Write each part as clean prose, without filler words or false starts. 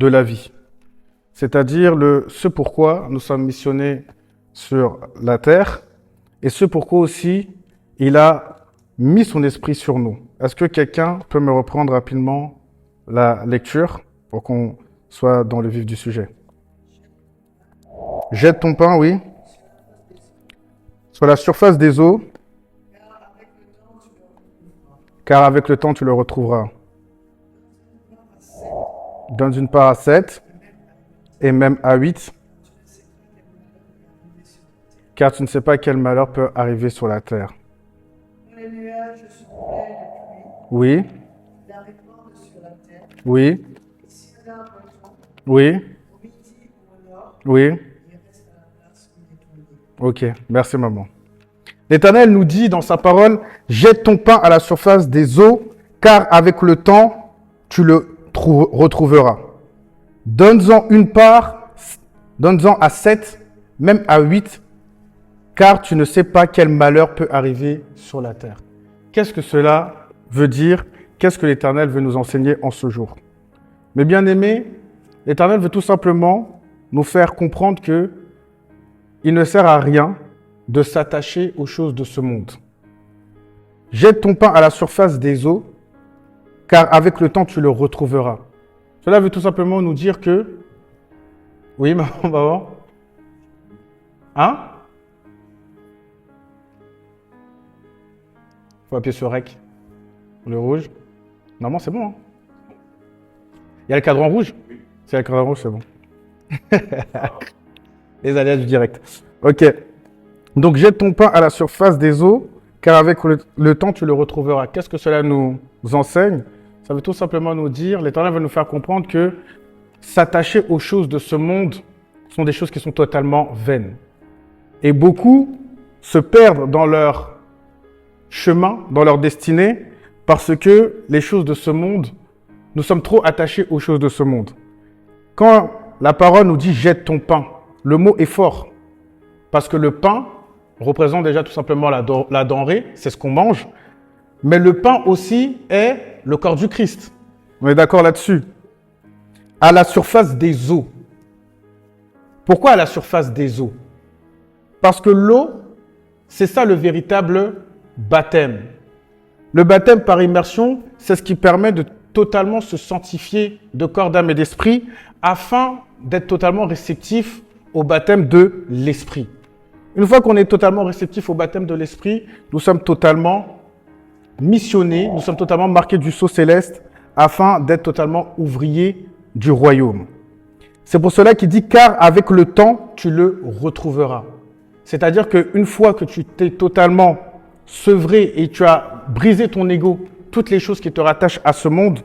de la vie. C'est-à-dire ce pourquoi nous sommes missionnés sur la terre et ce pourquoi aussi il a mis son esprit sur nous. Est-ce que quelqu'un peut me reprendre rapidement la lecture pour qu'on soit dans le vif du sujet? Jette ton pain, oui, sur la surface des eaux, car avec le temps tu le retrouveras. Donne une part à 7 et même à 8, car tu ne sais pas quel malheur peut arriver sur la terre. Les nuages se couvraient de pluie, Oui, la répandent sur la terre. oui, Et si un arbre tombe, oui, au midi ou au nord, oui. il reste à la place où il est tombé. Ok, merci maman. L'Éternel nous dit dans sa parole, jette ton pain à la surface des eaux, car avec le temps, tu le retrouveras. Donne-en une part, donne-en à 7, même à 8, car tu ne sais pas quel malheur peut arriver sur la terre. Qu'est-ce que cela veut dire? Qu'est-ce que l'Éternel veut nous enseigner en ce jour? Mes bien-aimés, l'Éternel veut tout simplement nous faire comprendre que il ne sert à rien de s'attacher aux choses de ce monde. Jette ton pain à la surface des eaux, car avec le temps, tu le retrouveras. Cela veut tout simplement nous dire que... Oui, maman? Hein? Faut appuyer sur REC. Le rouge. Normalement, c'est bon. Hein? Il y a le cadran rouge? C'est le cadran rouge, c'est bon. Les aléas du direct. Ok. Donc, jette ton pain à la surface des eaux, car avec le temps, tu le retrouveras. Qu'est-ce que cela nous enseigne? Ça veut tout simplement nous dire, l'Éternel veut nous faire comprendre que s'attacher aux choses de ce monde sont des choses qui sont totalement vaines. Et beaucoup se perdent dans leur chemin, dans leur destinée, parce que les choses de ce monde, nous sommes trop attachés aux choses de ce monde. Quand la parole nous dit « jette ton pain », le mot est fort, parce que le pain représente déjà tout simplement la denrée, c'est ce qu'on mange, mais le pain aussi est le corps du Christ. On est d'accord là-dessus? À la surface des eaux. Pourquoi à la surface des eaux? Parce que l'eau, c'est ça le véritable baptême. Le baptême par immersion, c'est ce qui permet de totalement se sanctifier de corps, d'âme et d'esprit afin d'être totalement réceptif au baptême de l'esprit. Une fois qu'on est totalement réceptif au baptême de l'esprit, nous sommes totalement missionnés, nous sommes totalement marqués du sceau céleste afin d'être totalement ouvriers du royaume. C'est pour cela qu'il dit « car avec le temps, tu le retrouveras ». C'est-à-dire qu'une fois que tu t'es totalement sevré et tu as brisé ton ego, toutes les choses qui te rattachent à ce monde,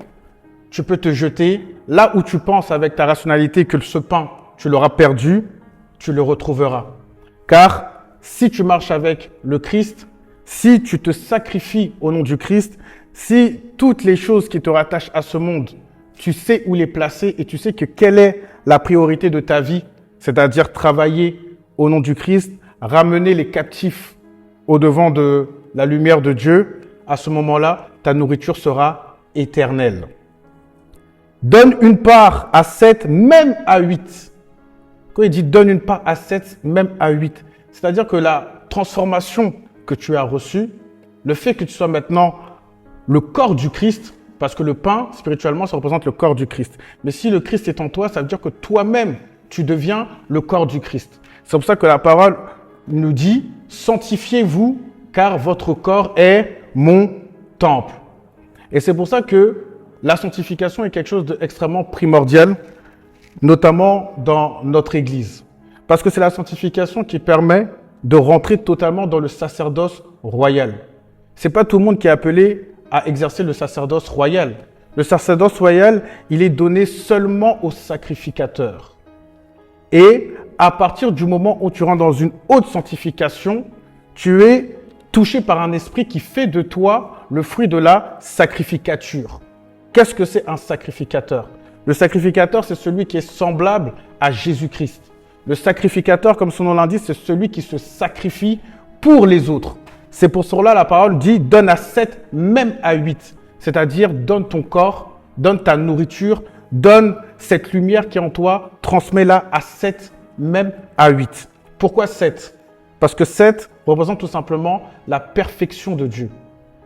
tu peux te jeter là où tu penses avec ta rationalité que ce pain, tu l'auras perdu, tu le retrouveras. Car si tu marches avec le Christ, si tu te sacrifies au nom du Christ, si toutes les choses qui te rattachent à ce monde, tu sais où les placer et tu sais que quelle est la priorité de ta vie, c'est-à-dire travailler au nom du Christ, ramener les captifs au-devant de la lumière de Dieu, à ce moment-là, ta nourriture sera éternelle. Donne une part à 7, même à 8. Quand il dit donne une part à 7, même à 8, c'est-à-dire que la transformation que tu as reçue, le fait que tu sois maintenant le corps du Christ, parce que le pain, spirituellement, ça représente le corps du Christ. Mais si le Christ est en toi, ça veut dire que toi-même, tu deviens le corps du Christ. C'est pour ça que la parole nous dit « Sanctifiez-vous, car votre corps est mon temple ». Et c'est pour ça que la sanctification est quelque chose d'extrêmement primordial, notamment dans notre Église. Parce que c'est la sanctification qui permet de rentrer totalement dans le sacerdoce royal. Ce n'est pas tout le monde qui est appelé à exercer le sacerdoce royal. Le sacerdoce royal, il est donné seulement aux sacrificateurs. Et à partir du moment où tu rentres dans une haute sanctification, tu es touché par un esprit qui fait de toi le fruit de la sacrificature. Qu'est-ce que c'est un sacrificateur? Le sacrificateur, c'est celui qui est semblable à Jésus-Christ. Le sacrificateur, comme son nom l'indique, c'est celui qui se sacrifie pour les autres. C'est pour cela la parole dit « donne à 7, même à 8 ». C'est-à-dire donne ton corps, donne ta nourriture, donne cette lumière qui est en toi, transmets-la à 7, même à 8. Pourquoi 7? Parce que 7 représente tout simplement la perfection de Dieu.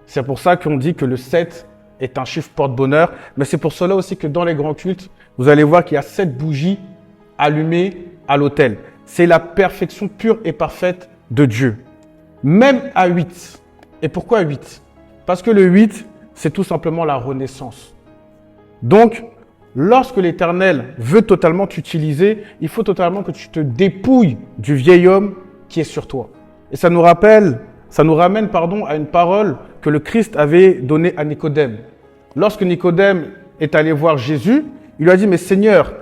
C'est pour ça qu'on dit que le 7 est un chiffre porte-bonheur, mais c'est pour cela aussi que dans les grands cultes, vous allez voir qu'il y a 7 bougies allumées à l'autel. C'est la perfection pure et parfaite de Dieu. Même à 8. Et pourquoi 8? Parce que le 8, c'est tout simplement la renaissance. Donc, lorsque l'Éternel veut totalement t'utiliser, il faut totalement que tu te dépouilles du vieil homme qui est sur toi. Et ça nous ramène, à une parole que le Christ avait donnée à Nicodème. Lorsque Nicodème est allé voir Jésus, il lui a dit, mais Seigneur,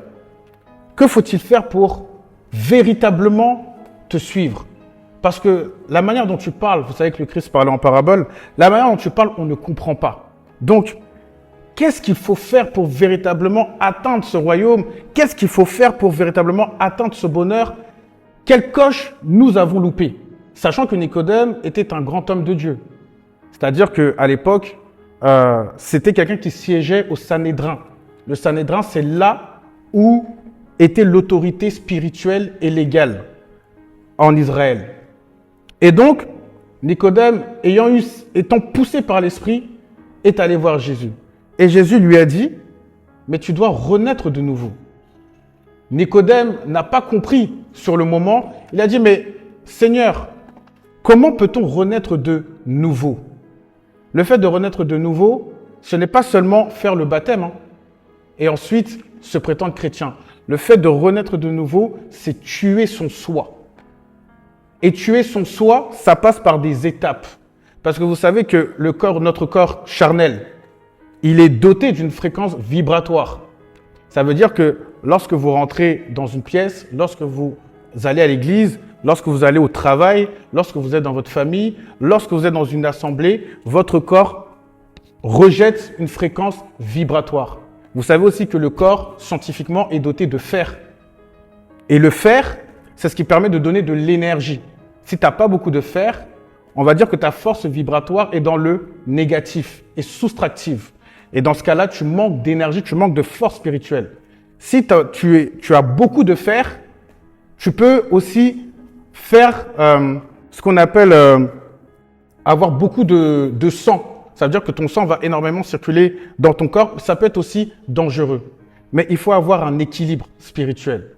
que faut-il faire pour véritablement te suivre? Parce que la manière dont tu parles, vous savez que le Christ parlait en parabole, la manière dont tu parles, on ne comprend pas. Donc, qu'est-ce qu'il faut faire pour véritablement atteindre ce royaume? Qu'est-ce qu'il faut faire pour véritablement atteindre ce bonheur? Quelle coche nous avons loupé? Sachant que Nicodème était un grand homme de Dieu. C'est-à-dire qu'à l'époque, c'était quelqu'un qui siégeait au Sanhédrin. Le Sanhédrin, c'est là où était l'autorité spirituelle et légale en Israël. Et donc, Nicodème, étant poussé par l'Esprit, est allé voir Jésus. Et Jésus lui a dit, mais tu dois renaître de nouveau. Nicodème n'a pas compris sur le moment. Il a dit, mais Seigneur, comment peut-on renaître de nouveau? Le fait de renaître de nouveau, ce n'est pas seulement faire le baptême et ensuite se prétendre chrétien. Le fait de renaître de nouveau, c'est tuer son soi. Et tuer son soi, ça passe par des étapes. Parce que vous savez que notre corps charnel, il est doté d'une fréquence vibratoire. Ça veut dire que lorsque vous rentrez dans une pièce, lorsque vous allez à l'église, lorsque vous allez au travail, lorsque vous êtes dans votre famille, lorsque vous êtes dans une assemblée, votre corps rejette une fréquence vibratoire. Vous savez aussi que le corps, scientifiquement, est doté de fer. Et le fer, c'est ce qui permet de donner de l'énergie. Si tu n'as pas beaucoup de fer, on va dire que ta force vibratoire est dans le négatif et soustractive. Et dans ce cas-là, tu manques d'énergie, tu manques de force spirituelle. Si tu as beaucoup de fer, tu peux aussi faire ce qu'on appelle avoir beaucoup de sang. Ça veut dire que ton sang va énormément circuler dans ton corps. Ça peut être aussi dangereux. Mais il faut avoir un équilibre spirituel.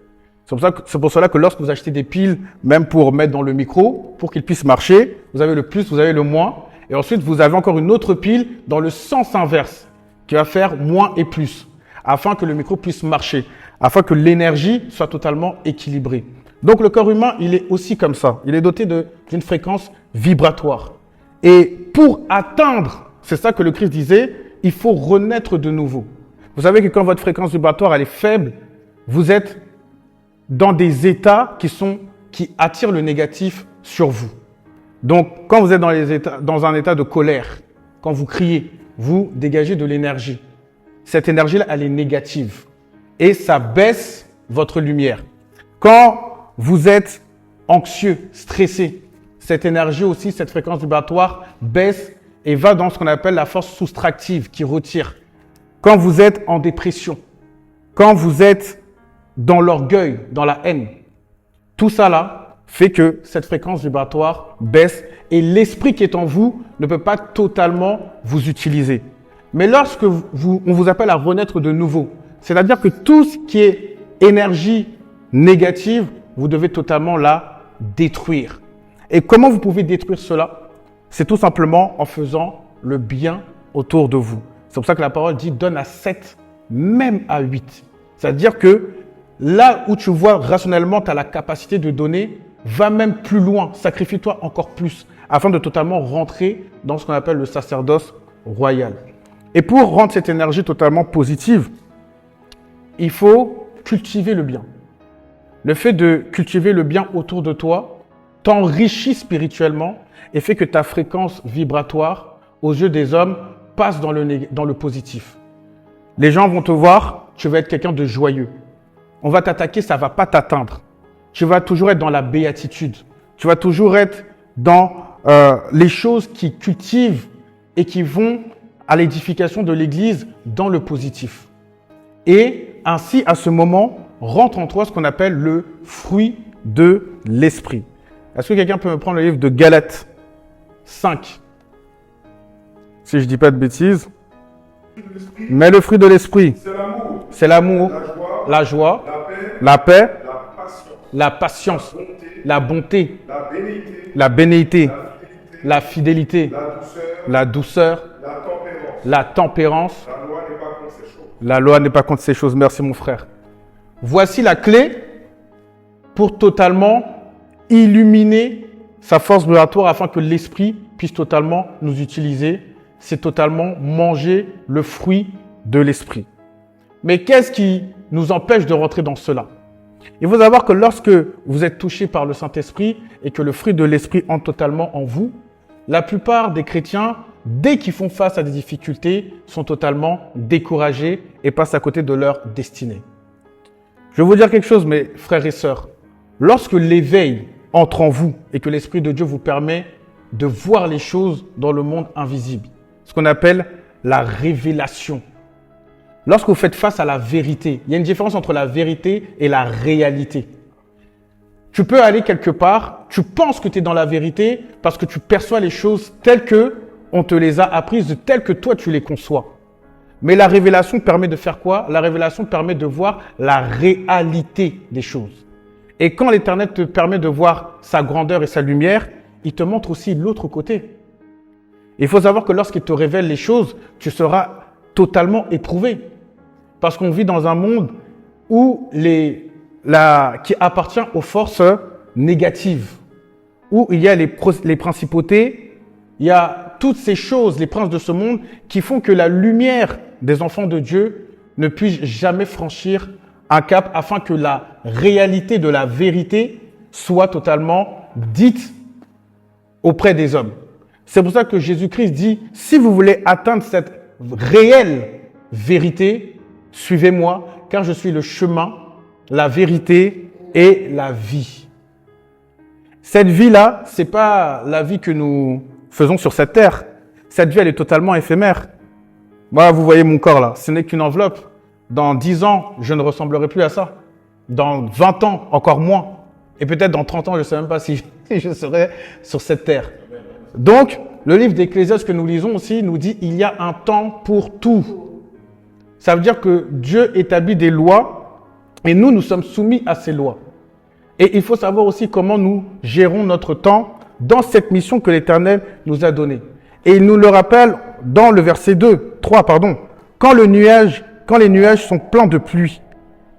C'est pour cela que lorsque vous achetez des piles, même pour mettre dans le micro, pour qu'ils puissent marcher, vous avez le plus, vous avez le moins. Et ensuite, vous avez encore une autre pile dans le sens inverse, qui va faire moins et plus, afin que le micro puisse marcher, afin que l'énergie soit totalement équilibrée. Donc le corps humain, il est aussi comme ça. Il est doté d'une fréquence vibratoire. Et pour atteindre, c'est ça que le Christ disait, il faut renaître de nouveau. Vous savez que quand votre fréquence vibratoire elle est faible, vous êtes dans des états qui attirent le négatif sur vous. Donc, quand vous êtes dans un état de colère, quand vous criez, vous dégagez de l'énergie. Cette énergie-là, elle est négative. Et ça baisse votre lumière. Quand vous êtes anxieux, stressé, cette énergie aussi, cette fréquence vibratoire baisse et va dans ce qu'on appelle la force soustractive qui retire. Quand vous êtes en dépression, quand vous êtes dans l'orgueil, dans la haine, tout ça là fait que cette fréquence vibratoire baisse et l'esprit qui est en vous ne peut pas totalement vous utiliser. Mais lorsque on vous appelle à renaître de nouveau, c'est-à-dire que tout ce qui est énergie négative, vous devez totalement la détruire. Et comment vous pouvez détruire cela? C'est tout simplement en faisant le bien autour de vous. C'est pour ça que la parole dit donne à 7, même à 8. C'est-à-dire que là où tu vois rationnellement, tu as la capacité de donner, va même plus loin, sacrifie-toi encore plus, afin de totalement rentrer dans ce qu'on appelle le sacerdoce royal. Et pour rendre cette énergie totalement positive, il faut cultiver le bien. Le fait de cultiver le bien autour de toi t'enrichit spirituellement et fait que ta fréquence vibratoire aux yeux des hommes passe dans le positif. Les gens vont te voir, tu vas être quelqu'un de joyeux. On va t'attaquer, ça ne va pas t'atteindre. Tu vas toujours être dans la béatitude. Tu vas toujours être dans les choses qui cultivent et qui vont à l'édification de l'Église dans le positif. Et ainsi, à ce moment, rentre en toi ce qu'on appelle le fruit de l'esprit. Est-ce que quelqu'un peut me prendre le livre de Galates 5? Si je ne dis pas de bêtises. Mais le fruit de l'esprit, c'est l'amour, la joie, la paix, la patience, la bonté, la bénéité, la fidélité, la douceur, la tempérance. La loi n'est pas contre ces choses. Merci mon frère. Voici la clé pour totalement illuminer sa force vibratoire afin que l'esprit puisse totalement nous utiliser. C'est totalement manger le fruit de l'esprit. Mais qu'est-ce qui nous empêche de rentrer dans cela? Il faut savoir que lorsque vous êtes touché par le Saint-Esprit et que le fruit de l'esprit entre totalement en vous, la plupart des chrétiens, dès qu'ils font face à des difficultés, sont totalement découragés et passent à côté de leur destinée. Je vais vous dire quelque chose, mes frères et sœurs. Lorsque l'éveil entre en vous et que l'Esprit de Dieu vous permet de voir les choses dans le monde invisible, ce qu'on appelle la révélation. Lorsque vous faites face à la vérité, il y a une différence entre la vérité et la réalité. Tu peux aller quelque part, tu penses que tu es dans la vérité parce que tu perçois les choses telles que on te les a apprises, telles que toi tu les conçois. Mais la révélation permet de faire quoi? La révélation permet de voir la réalité des choses. Et quand l'Éternel te permet de voir sa grandeur et sa lumière, il te montre aussi l'autre côté. Il faut savoir que lorsqu'il te révèle les choses, tu seras totalement éprouvé. Parce qu'on vit dans un monde où qui appartient aux forces négatives, où il y a les principautés, il y a toutes ces choses, les princes de ce monde, qui font que la lumière des enfants de Dieu ne puisse jamais franchir un cap afin que la réalité de la vérité soit totalement dite auprès des hommes. C'est pour ça que Jésus-Christ dit, si vous voulez atteindre cette réelle vérité, suivez-moi, car je suis le chemin, la vérité et la vie. Cette vie-là, c'est pas la vie que nous faisons sur cette terre. Cette vie, elle est totalement éphémère. Moi, vous voyez mon corps là, ce n'est qu'une enveloppe. Dans 10 ans, je ne ressemblerai plus à ça. Dans 20 ans, encore moins. Et peut-être dans 30 ans, je ne sais même pas si je serai sur cette terre. Donc, le livre d'Ecclésiaste que nous lisons aussi nous dit il y a un temps pour tout. Ça veut dire que Dieu établit des lois et nous sommes soumis à ces lois. Et il faut savoir aussi comment nous gérons notre temps dans cette mission que l'Éternel nous a donnée. Et il nous le rappelle dans le verset 3, quand les nuages sont pleins de pluie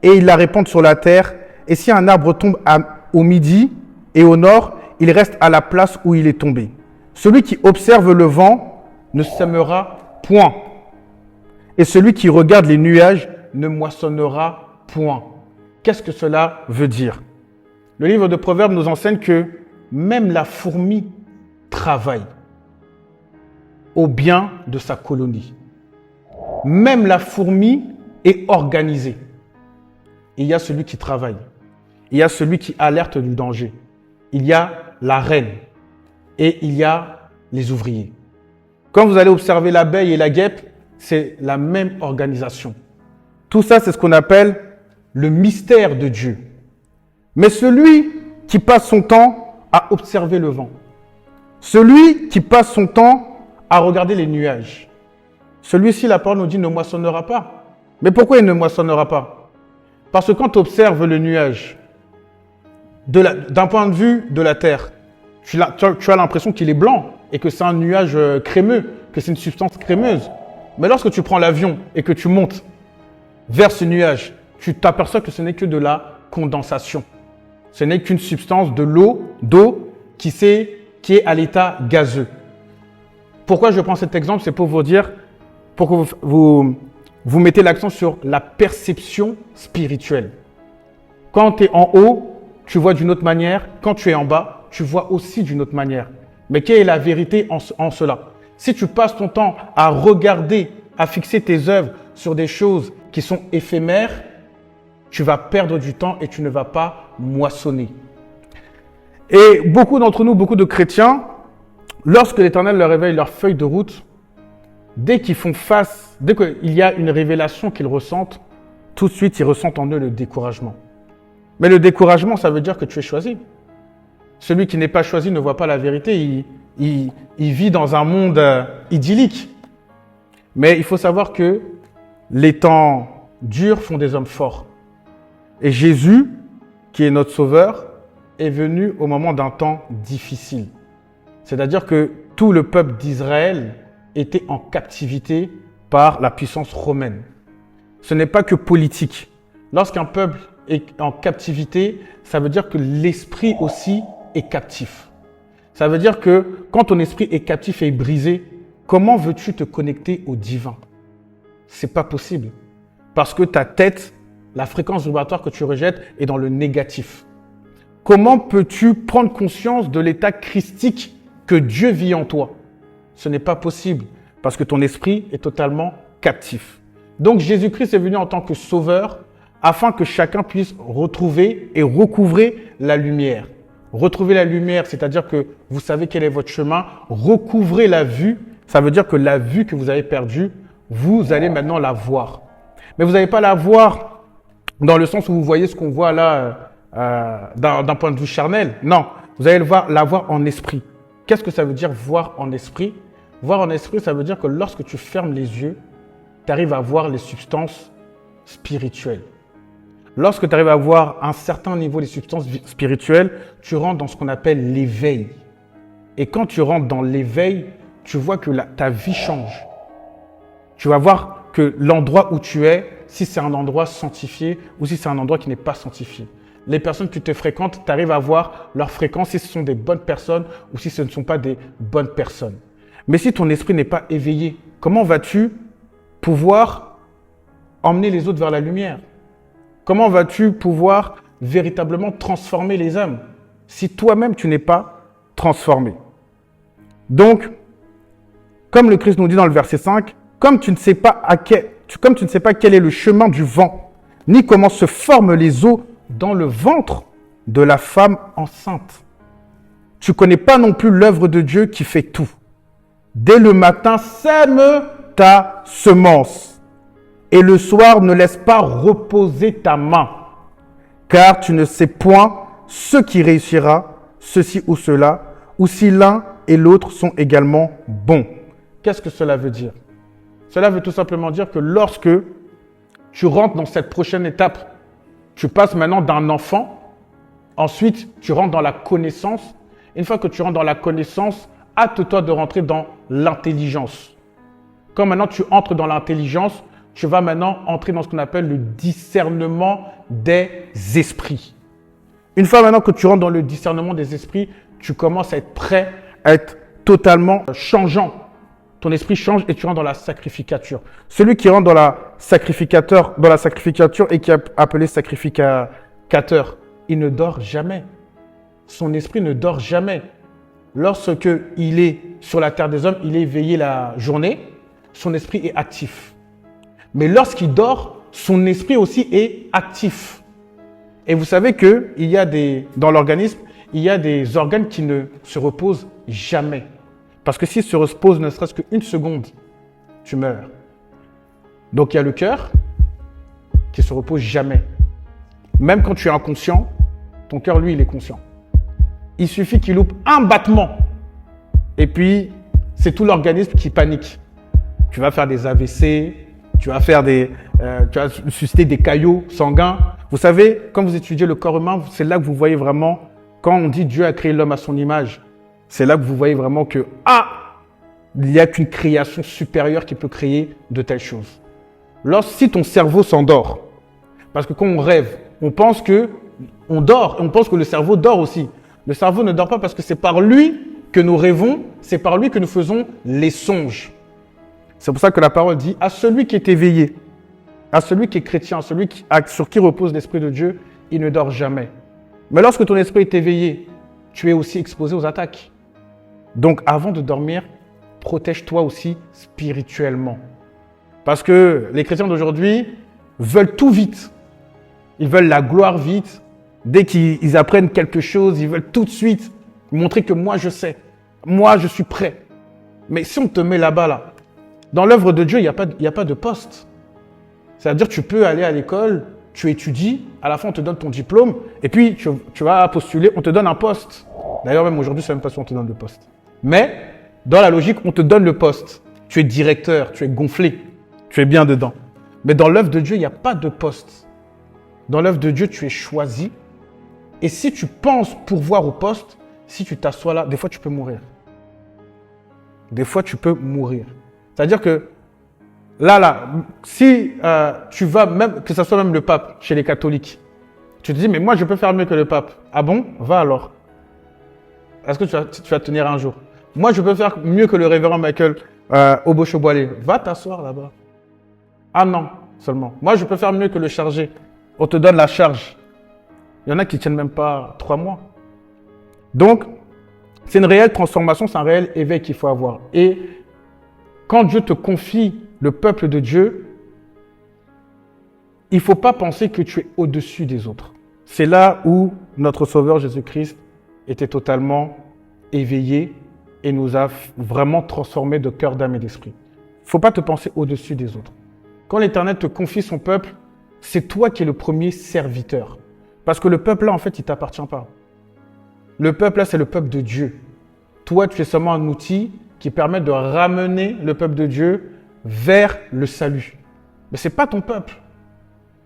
et ils la répandent sur la terre, et si un arbre tombe au midi et au nord, il reste à la place où il est tombé. Celui qui observe le vent ne sèmera point. Et celui qui regarde les nuages ne moissonnera point. Qu'est-ce que cela veut dire? Le livre de Proverbes nous enseigne que même la fourmi travaille au bien de sa colonie. Même la fourmi est organisée. Il y a celui qui travaille. Il y a celui qui alerte du danger. Il y a la reine. Et il y a les ouvriers. Quand vous allez observer l'abeille et la guêpe, c'est la même organisation. Tout ça, c'est ce qu'on appelle le mystère de Dieu. Mais celui qui passe son temps à observer le vent, celui qui passe son temps à regarder les nuages, celui-ci, la parole nous dit, ne moissonnera pas. Mais pourquoi il ne moissonnera pas? Parce que quand tu observes le nuage, d'un point de vue de la terre, tu as l'impression qu'il est blanc et que c'est un nuage crémeux, que c'est une substance crémeuse. Mais lorsque tu prends l'avion et que tu montes vers ce nuage, tu t'aperçois que ce n'est que de la condensation. Ce n'est qu'une substance d'eau qui est à l'état gazeux. Pourquoi je prends cet exemple? C'est pour vous dire, pour que vous mettez l'accent sur la perception spirituelle. Quand tu es en haut, tu vois d'une autre manière. Quand tu es en bas, tu vois aussi d'une autre manière. Mais quelle est la vérité en cela? Si tu passes ton temps à regarder, à fixer tes œuvres sur des choses qui sont éphémères, tu vas perdre du temps et tu ne vas pas moissonner. Et beaucoup d'entre nous, beaucoup de chrétiens, lorsque l'Éternel leur révèle leur feuille de route, dès qu'il y a une révélation qu'ils ressentent, tout de suite, ils ressentent en eux le découragement. Mais le découragement, ça veut dire que tu es choisi. Celui qui n'est pas choisi ne voit pas la vérité. Il vit dans un monde idyllique. Mais il faut savoir que les temps durs font des hommes forts. Et Jésus, qui est notre sauveur, est venu au moment d'un temps difficile. C'est-à-dire que tout le peuple d'Israël était en captivité par la puissance romaine. Ce n'est pas que politique. Lorsqu'un peuple est en captivité, ça veut dire que l'esprit aussi est captif. Ça veut dire que quand ton esprit est captif et brisé, comment veux-tu te connecter au divin? C'est pas possible. Parce que ta tête, la fréquence vibratoire que tu rejettes est dans le négatif. Comment peux-tu prendre conscience de l'état christique que Dieu vit en toi? Ce n'est pas possible parce que ton esprit est totalement captif. Donc Jésus-Christ est venu en tant que sauveur afin que chacun puisse retrouver et recouvrer la lumière. Retrouver la lumière, c'est-à-dire que vous savez quel est votre chemin. Recouvrer la vue, ça veut dire que la vue que vous avez perdue, vous allez maintenant la voir. Mais vous n'allez pas la voir dans le sens où vous voyez ce qu'on voit là d'un point de vue charnel. Non, vous allez la voir en esprit. Qu'est-ce que ça veut dire voir en esprit? Voir en esprit, ça veut dire que lorsque tu fermes les yeux, tu arrives à voir les substances spirituelles. Lorsque tu arrives à voir un certain niveau des substances spirituelles, tu rentres dans ce qu'on appelle l'éveil. Et quand tu rentres dans l'éveil, tu vois que ta vie change. Tu vas voir que l'endroit où tu es, si c'est un endroit sanctifié ou si c'est un endroit qui n'est pas sanctifié. Les personnes qui te fréquentent, tu arrives à voir leur fréquence, si ce sont des bonnes personnes ou si ce ne sont pas des bonnes personnes. Mais si ton esprit n'est pas éveillé, comment vas-tu pouvoir emmener les autres vers la lumière? Comment vas-tu pouvoir véritablement transformer les âmes si toi-même tu n'es pas transformé? Donc, comme le Christ nous dit dans le verset 5, comme tu ne sais pas quel est le chemin du vent, ni comment se forment les eaux dans le ventre de la femme enceinte. Tu ne connais pas non plus l'œuvre de Dieu qui fait tout. Dès le matin, sème ta semence, et le soir, ne laisse pas reposer ta main, car tu ne sais point ce qui réussira, ceci ou cela, ou si l'un et l'autre sont également bons. Qu'est-ce que cela veut dire? Cela veut tout simplement dire que lorsque tu rentres dans cette prochaine étape, tu passes maintenant d'un enfant, ensuite tu rentres dans la connaissance. Une fois que tu rentres dans la connaissance, hâte-toi de rentrer dans l'intelligence. Quand maintenant tu entres dans l'intelligence, tu vas maintenant entrer dans ce qu'on appelle le discernement des esprits. Une fois maintenant que tu rentres dans le discernement des esprits, tu commences à être prêt à être totalement changeant. Ton esprit change et tu rentres dans la sacrificature. Celui qui rentre dans la sacrificature et qui est appelé sacrificateur, il ne dort jamais. Son esprit ne dort jamais. Lorsque il est sur la terre des hommes, il est éveillé la journée, son esprit est actif. Mais lorsqu'il dort, son esprit aussi est actif. Et vous savez que dans l'organisme, il y a des organes qui ne se reposent jamais. Parce que s'ils se reposent ne serait-ce qu'une seconde, tu meurs. Donc il y a le cœur qui ne se repose jamais. Même quand tu es inconscient, ton cœur, lui, il est conscient. Il suffit qu'il loupe un battement. Et puis, c'est tout l'organisme qui panique. Tu vas faire des AVC, tu vas susciter des caillots sanguins. Vous savez, quand vous étudiez le corps humain, c'est là que vous voyez vraiment, quand on dit Dieu a créé l'homme à son image, c'est là que vous voyez vraiment que, il n'y a qu'une création supérieure qui peut créer de telles choses. Si ton cerveau s'endort, parce que quand on rêve, on pense qu'on dort, et on pense que le cerveau dort aussi. Le cerveau ne dort pas parce que c'est par lui que nous rêvons, c'est par lui que nous faisons les songes. C'est pour ça que la parole dit à celui qui est éveillé, à celui qui est chrétien, à celui sur qui repose l'Esprit de Dieu, il ne dort jamais. Mais lorsque ton esprit est éveillé, tu es aussi exposé aux attaques. Donc avant de dormir, protège-toi aussi spirituellement. Parce que les chrétiens d'aujourd'hui veulent tout vite. Ils veulent la gloire vite. Dès qu'ils apprennent quelque chose, ils veulent tout de suite montrer que moi je sais. Moi je suis prêt. Mais si on te met là-bas, dans l'œuvre de Dieu, il n'y a pas de poste. C'est-à-dire que tu peux aller à l'école, tu étudies, à la fin on te donne ton diplôme, et puis tu vas postuler, on te donne un poste. D'ailleurs même aujourd'hui, c'est même pas si on te donne le poste. Mais dans la logique, on te donne le poste. Tu es directeur, tu es gonflé, tu es bien dedans. Mais dans l'œuvre de Dieu, il n'y a pas de poste. Dans l'œuvre de Dieu, tu es choisi. Et si tu penses pourvoir au poste, si tu t'assois là, des fois tu peux mourir. Des fois tu peux mourir. C'est-à-dire que là, si tu vas même, que ce soit même le pape chez les catholiques, tu te dis, mais moi je peux faire mieux que le pape. Ah bon? Va alors. Est-ce que tu vas tenir un jour? Moi je peux faire mieux que le révérend Michael Obochoboalé. Va t'asseoir là-bas. Ah non, seulement. Moi je peux faire mieux que le chargé. On te donne la charge. Il y en a qui ne tiennent même pas 3 mois. Donc, c'est une réelle transformation, c'est un réel éveil qu'il faut avoir. Et quand Dieu te confie le peuple de Dieu, il ne faut pas penser que tu es au-dessus des autres. C'est là où notre Sauveur Jésus-Christ était totalement éveillé et nous a vraiment transformés de cœur, d'âme et d'esprit. Il ne faut pas te penser au-dessus des autres. Quand l'Éternel te confie son peuple, c'est toi qui es le premier serviteur. Parce que le peuple là, en fait, il ne t'appartient pas. Le peuple là, c'est le peuple de Dieu. Toi, tu es seulement un outil qui permet de ramener le peuple de Dieu vers le salut. Mais ce n'est pas ton peuple.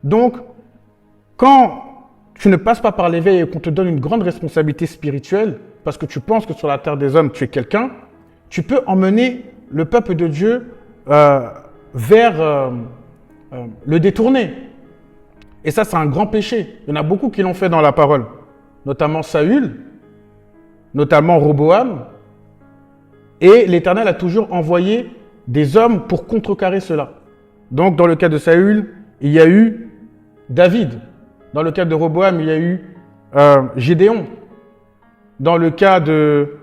Donc, quand tu ne passes pas par l'éveil et qu'on te donne une grande responsabilité spirituelle, parce que tu penses que sur la terre des hommes, tu es quelqu'un, tu peux emmener le peuple de Dieu vers le détourner. Et ça, c'est un grand péché. Il y en a beaucoup qui l'ont fait dans la parole, notamment Saül, notamment Roboam. Et l'Éternel a toujours envoyé des hommes pour contrecarrer cela. Donc, dans le cas de Saül, il y a eu David. Dans le cas de Roboam, il y a eu Gédéon. Dans le cas de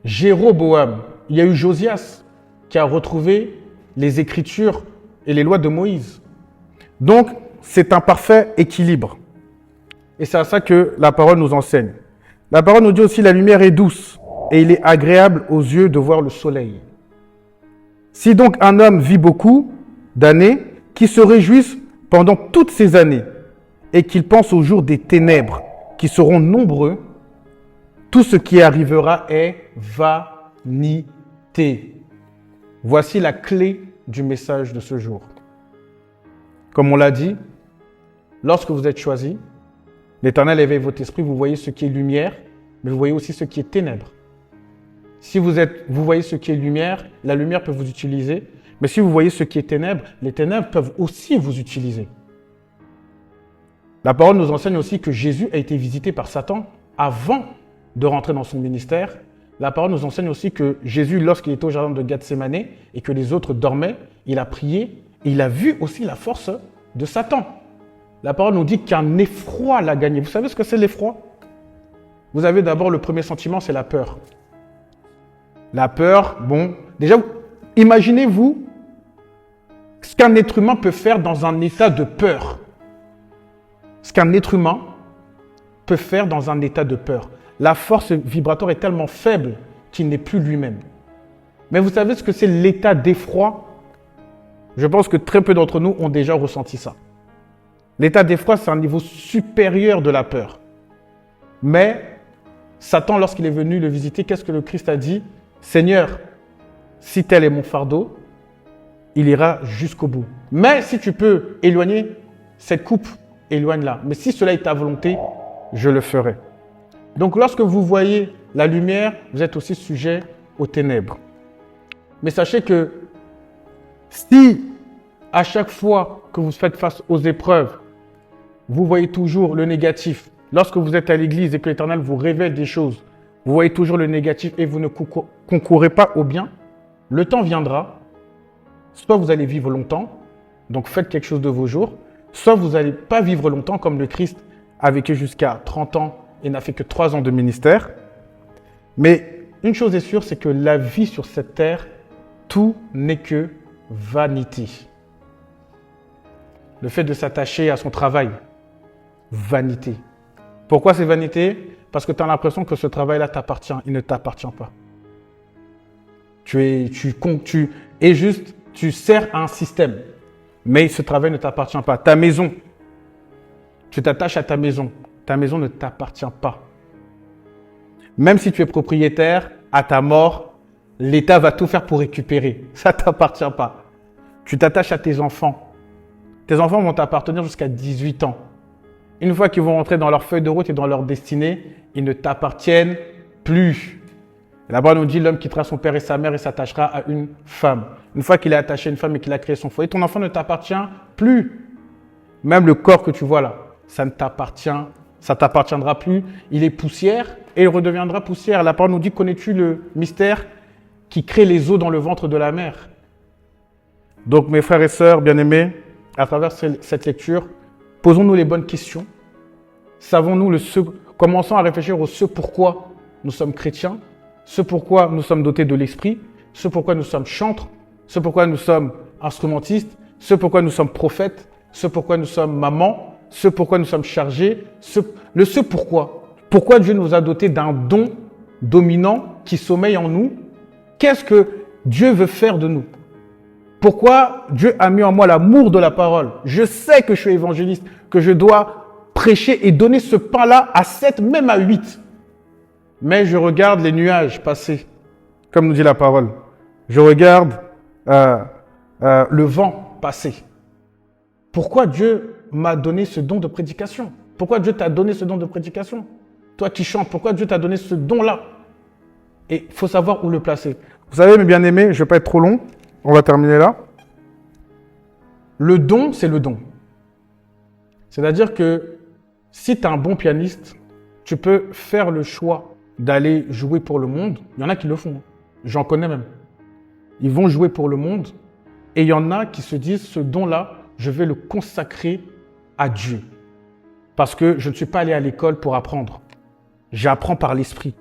Jéroboam, il y a eu Josias qui a retrouvé les Écritures et les lois de Moïse. Donc, c'est un parfait équilibre. Et c'est à ça que la parole nous enseigne. La parole nous dit aussi la lumière est douce et il est agréable aux yeux de voir le soleil. Si donc un homme vit beaucoup d'années, qu'il se réjouisse pendant toutes ces années et qu'il pense au jour des ténèbres qui seront nombreux, tout ce qui arrivera est vanité. Voici la clé du message de ce jour. Comme on l'a dit, lorsque vous êtes choisi, l'Éternel éveille votre esprit, vous voyez ce qui est lumière, mais vous voyez aussi ce qui est ténèbres. Si vous voyez ce qui est lumière, la lumière peut vous utiliser, mais si vous voyez ce qui est ténèbres, les ténèbres peuvent aussi vous utiliser. La parole nous enseigne aussi que Jésus a été visité par Satan avant de rentrer dans son ministère. La parole nous enseigne aussi que Jésus, lorsqu'il était au jardin de Gethsémane et que les autres dormaient, il a prié et il a vu aussi la force de Satan. La parole nous dit qu'un effroi l'a gagné. Vous savez ce que c'est l'effroi? Vous avez d'abord le premier sentiment, c'est la peur. La peur, bon, déjà, imaginez-vous ce qu'un être humain peut faire dans un état de peur. Ce qu'un être humain peut faire dans un état de peur. La force vibratoire est tellement faible qu'il n'est plus lui-même. Mais vous savez ce que c'est l'état d'effroi? Je pense que très peu d'entre nous ont déjà ressenti ça. L'état d'effroi, c'est un niveau supérieur de la peur. Mais Satan, lorsqu'il est venu le visiter, qu'est-ce que le Christ a dit? Seigneur, si tel est mon fardeau, il ira jusqu'au bout. Mais si tu peux éloigner cette coupe, éloigne-la. Mais si cela est ta volonté, je le ferai. Donc lorsque vous voyez la lumière, vous êtes aussi sujet aux ténèbres. Mais sachez que si à chaque fois que vous faites face aux épreuves, vous voyez toujours le négatif, lorsque vous êtes à l'église et que l'Éternel vous révèle des choses, vous voyez toujours le négatif et vous ne concourez pas au bien, le temps viendra, soit vous allez vivre longtemps, donc faites quelque chose de vos jours, soit vous n'allez pas vivre longtemps comme le Christ a vécu jusqu'à 30 ans et n'a fait que 3 ans de ministère. Mais une chose est sûre, c'est que la vie sur cette terre, tout n'est que vanité. Le fait de s'attacher à son travail, vanité. Pourquoi c'est vanité? Parce que tu as l'impression que ce travail-là t'appartient. Il ne t'appartient pas. Tu sers à un système. Mais ce travail ne t'appartient pas. Ta maison, tu t'attaches à ta maison. Ta maison ne t'appartient pas. Même si tu es propriétaire, à ta mort, l'État va tout faire pour récupérer. Ça ne t'appartient pas. Tu t'attaches à tes enfants. Tes enfants vont t'appartenir jusqu'à 18 ans. Une fois qu'ils vont rentrer dans leur feuille de route et dans leur destinée, ils ne t'appartiennent plus. Là-bas, on nous dit l'homme quittera son père et sa mère et s'attachera à une femme. Une fois qu'il est attaché à une femme et qu'il a créé son foyer, ton enfant ne t'appartient plus. Même le corps que tu vois là, ça t'appartiendra plus. Il est poussière et il redeviendra poussière. La parole nous dit, connais-tu le mystère qui crée les eaux dans le ventre de la mer? Donc mes frères et sœurs bien-aimés, à travers cette lecture, posons-nous les bonnes questions. Savons-nous commençons à réfléchir au ce pourquoi nous sommes chrétiens, ce pourquoi nous sommes dotés de l'esprit, ce pourquoi nous sommes chantres, ce pourquoi nous sommes instrumentistes, ce pourquoi nous sommes prophètes, ce pourquoi nous sommes mamans, ce pourquoi nous sommes chargés, ce pourquoi. Pourquoi Dieu nous a dotés d'un don dominant qui sommeille en nous? Qu'est-ce que Dieu veut faire de nous? Pourquoi Dieu a mis en moi l'amour de la parole? Je sais que je suis évangéliste, que je dois prêcher et donner ce pain-là à 7, même à 8. Mais je regarde les nuages passer, comme nous dit la parole. Je regarde le vent passer. Pourquoi Dieu m'a donné ce don de prédication? Pourquoi Dieu t'a donné ce don de prédication? Toi qui chantes, pourquoi Dieu t'a donné ce don-là? Et il faut savoir où le placer. Vous savez, mes bien-aimés, je ne vais pas être trop long. On va terminer là. Le don, c'est le don. C'est-à-dire que si tu es un bon pianiste, tu peux faire le choix d'aller jouer pour le monde. Il y en a qui le font. J'en connais même. Ils vont jouer pour le monde. Et il y en a qui se disent, ce don-là, je vais le consacrer à Dieu. Parce que je ne suis pas allé à l'école pour apprendre. J'apprends par l'esprit.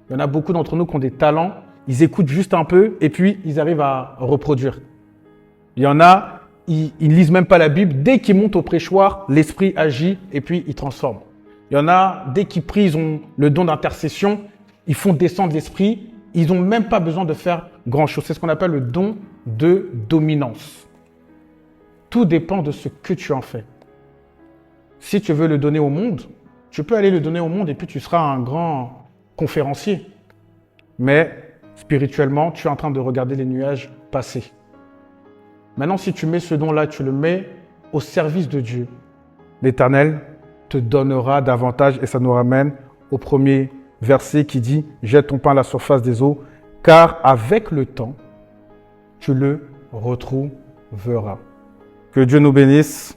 Il y en a beaucoup d'entre nous qui ont des talents. Ils écoutent juste un peu et puis ils arrivent à reproduire. Il y en a, ils ne lisent même pas la Bible. Dès qu'ils montent au prêchoir, l'esprit agit et puis ils transforment. Il y en a, dès qu'ils prient, ils ont le don d'intercession. Ils font descendre l'esprit. Ils n'ont même pas besoin de faire grand-chose. C'est ce qu'on appelle le don de dominance. Tout dépend de ce que tu en fais. Si tu veux le donner au monde, tu peux aller le donner au monde et puis tu seras un grand conférencier. Mais spirituellement, tu es en train de regarder les nuages passer. Maintenant, si tu mets ce don-là, tu le mets au service de Dieu, l'Éternel te donnera davantage et ça nous ramène au premier verset qui dit « Jette ton pain à la surface des eaux, car avec le temps, tu le retrouveras. » Que Dieu nous bénisse.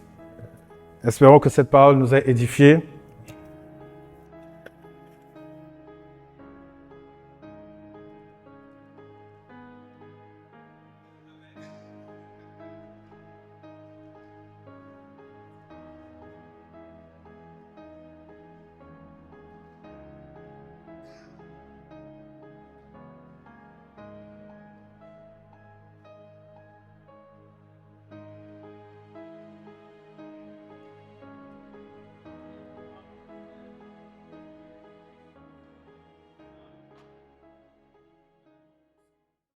Espérons que cette parole nous a édifiés.